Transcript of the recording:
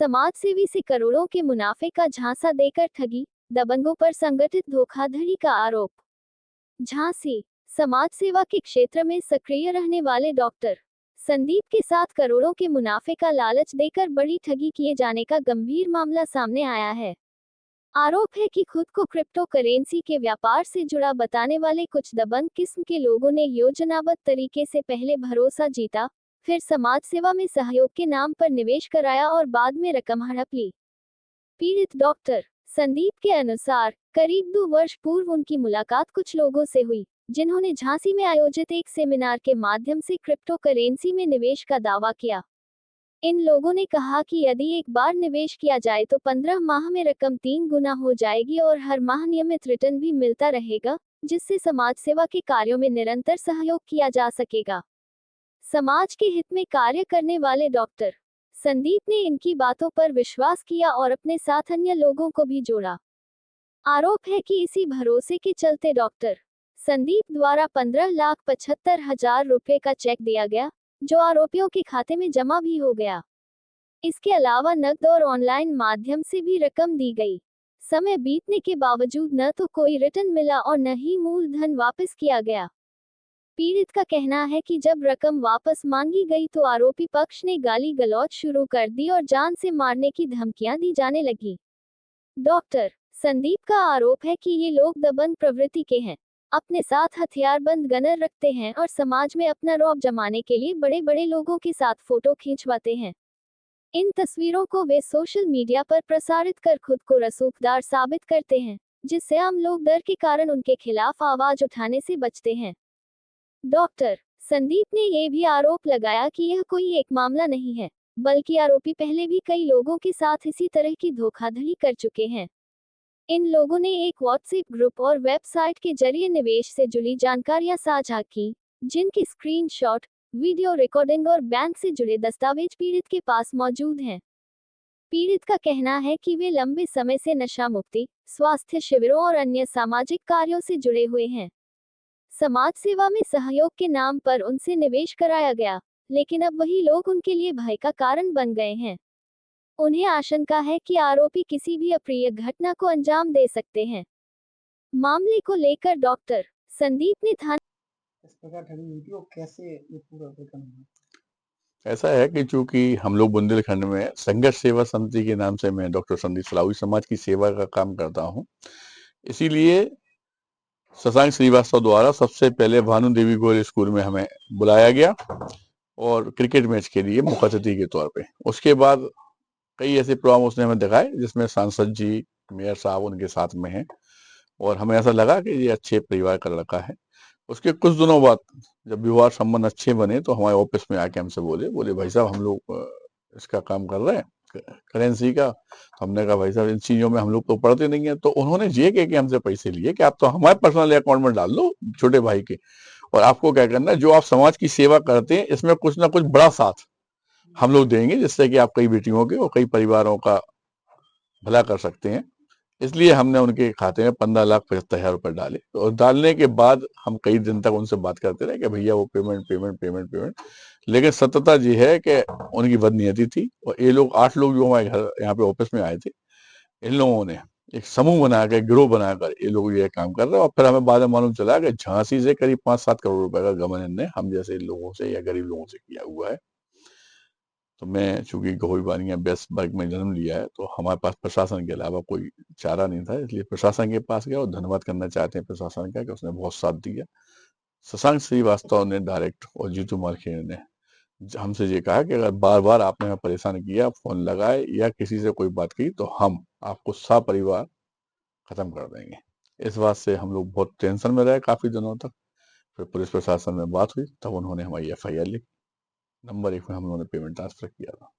समाजसेवी से करोड़ों के मुनाफे का झांसा देकर ठगी, दबंगों पर संगठित धोखाधड़ी का आरोप। झांसी। समाज सेवा के क्षेत्र में सक्रिय रहने वाले डॉक्टर संदीप के साथ करोड़ों के मुनाफे का लालच देकर बड़ी ठगी किए जाने का गंभीर मामला सामने आया है। आरोप है कि खुद को क्रिप्टो करेंसी के व्यापार से जुड़ा बताने वाले कुछ दबंग किस्म के लोगों ने योजनाबद्ध तरीके से पहले भरोसा जीता, फिर समाज सेवा में सहयोग के नाम पर निवेश कराया और बाद में रकम हड़प ली। पीड़ित डॉक्टर संदीप के अनुसार करीब 2 वर्ष पूर्व उनकी मुलाकात कुछ लोगों से हुई, जिन्होंने झांसी में आयोजित एक सेमिनार के माध्यम से क्रिप्टो करेंसी में निवेश का दावा किया। इन लोगों ने कहा कि यदि एक बार निवेश किया जाए तो 15 माह में रकम 3 गुना हो जाएगी और हर माह नियमित रिटर्न भी मिलता रहेगा, जिससे समाज सेवा के कार्यों में निरंतर सहयोग किया जा सकेगा। समाज के हित में कार्य करने वाले डॉक्टर संदीप ने इनकी बातों पर विश्वास किया और अपने साथ अन्य लोगों को भी जोड़ा। आरोप है कि इसी भरोसे के चलते डॉक्टर संदीप द्वारा 15,75,000 रुपए का चेक दिया गया, जो आरोपियों के खाते में जमा भी हो गया। इसके अलावा नकद और ऑनलाइन माध्यम से भी रकम दी गई। समय बीतने के बावजूद न तो कोई रिटर्न मिला और न ही मूलधन वापस किया गया। पीड़ित का कहना है कि जब रकम वापस मांगी गई तो आरोपी पक्ष ने गाली गलौज शुरू कर दी और जान से मारने की धमकियां दी जाने लगी। डॉक्टर संदीप का आरोप है कि ये लोग दबंग प्रवृत्ति के हैं, अपने साथ हथियारबंद गनर रखते हैं और समाज में अपना रौब जमाने के लिए बड़े बड़े लोगों के साथ फोटो खिंचवाते हैं। इन तस्वीरों को वे सोशल मीडिया पर प्रसारित कर खुद को रसूखदार साबित करते हैं, जिससे आम लोग डर के कारण उनके खिलाफ आवाज उठाने से बचते हैं। डॉक्टर संदीप ने यह भी आरोप लगाया कि यह कोई एक मामला नहीं है, बल्कि आरोपी पहले भी कई लोगों के साथ इसी तरह की धोखाधड़ी कर चुके हैं। इन लोगों ने एक व्हाट्सएप ग्रुप और वेबसाइट के जरिए निवेश से जुड़ी जानकारियां साझा की, जिनकी स्क्रीनशॉट, वीडियो रिकॉर्डिंग और बैंक से जुड़े दस्तावेज पीड़ित के पास मौजूद हैं। पीड़ित का कहना है कि वे लंबे समय से नशा मुक्ति, स्वास्थ्य शिविरों और अन्य सामाजिक कार्यों से जुड़े हुए हैं। समाज सेवा में सहयोग के नाम पर उनसे निवेश कराया गया, लेकिन अब वही लोग उनके लिए भय का कारण बन गए हैं। उन्हें आशंका है कि आरोपी किसी भी अप्रिय घटना को अंजाम दे सकते हैं। मामले को लेकर डॉक्टर संदीप ने थाना इस प्रकार ठगी हुई थी और कैसे ये पूरा रिटर्न हुआ? ऐसा है कि चूंकि हम लोग बुंदेलखंड में संघर्ष सेवा समिति के नाम से मैं डॉक्टर संदीप सलावी समाज की सेवा का काम करता हूं, इसीलिए शशांक श्रीवास्तव द्वारा सबसे पहले भानु देवी गोयल स्कूल में हमें बुलाया गया और क्रिकेट मैच के लिए मुख्य अतिथि के तौर पे। उसके बाद कई ऐसे प्रोग्राम उसने हमें दिखाए जिसमें सांसद जी, मेयर साहब उनके साथ में हैं और हमें ऐसा लगा कि ये अच्छे परिवार का लड़का है। उसके कुछ दिनों बाद जब व्यवहार संबंध अच्छे बने तो हमारे ऑफिस में आके हमसे बोले भाई साहब हम लोग इसका काम कर रहे हैं करेंसी का। तो हमने कहा भाई साहब इन चीजों में हम लोग तो पढ़ते नहीं है। तो उन्होंने ये कह के हमसे पैसे लिए कि आप तो हमारे पर्सनल अकाउंट में डाल दो छोटे भाई के, और आपको क्या करना है, जो आप समाज की सेवा करते हैं इसमें कुछ ना कुछ बड़ा साथ हम लोग देंगे, जिससे कि आप कई बेटियों के और कई परिवारों का भला कर सकते हैं। इसलिए हमने उनके खाते में 15,75,000 रुपए डाले और डालने के बाद हम कई दिन तक उनसे बात करते रहे कि भैया वो पेमेंट। लेकिन सत्यता ये है कि उनकी बदनीयती थी और ये लोग 8 लोग जो हमारे घर यहाँ पे ऑफिस में आए थे, इन लोगों ने एक समूह बनाकर, गिरोह बनाकर ये लोग ये काम कर रहे हैं। और फिर हमें बाद में मालूम चला कि झांसी से करीब 5-7 करोड़ रुपए का गबन इनने हम जैसे लोगों से या गरीब लोगों से किया हुआ है। तो मैं चूंकि गहोई बानिया बेस्ट वर्ग में जन्म लिया है, तो हमारे पास प्रशासन के अलावा कोई चारा नहीं था, इसलिए प्रशासन के पास गया और धन्यवाद करना चाहते हैं प्रशासन का कि उसने बहुत साथ दिया। शशांक श्रीवास्तव ने डायरेक्ट और जीतू मार्खेड़ ने हमसे ये कहा कि अगर बार बार आपने हमें परेशान किया, फोन लगाए या किसी से कोई बात की, तो हम आपको सपरिवार खत्म कर देंगे। इस बात से हम लोग बहुत टेंशन में रहे काफी दिनों तक। फिर पुलिस प्रशासन में बात हुई, तब उन्होंने हमारी FIR लिखी। नंबर 1 में हम लोगों ने पेमेंट ट्रांसफर किया था।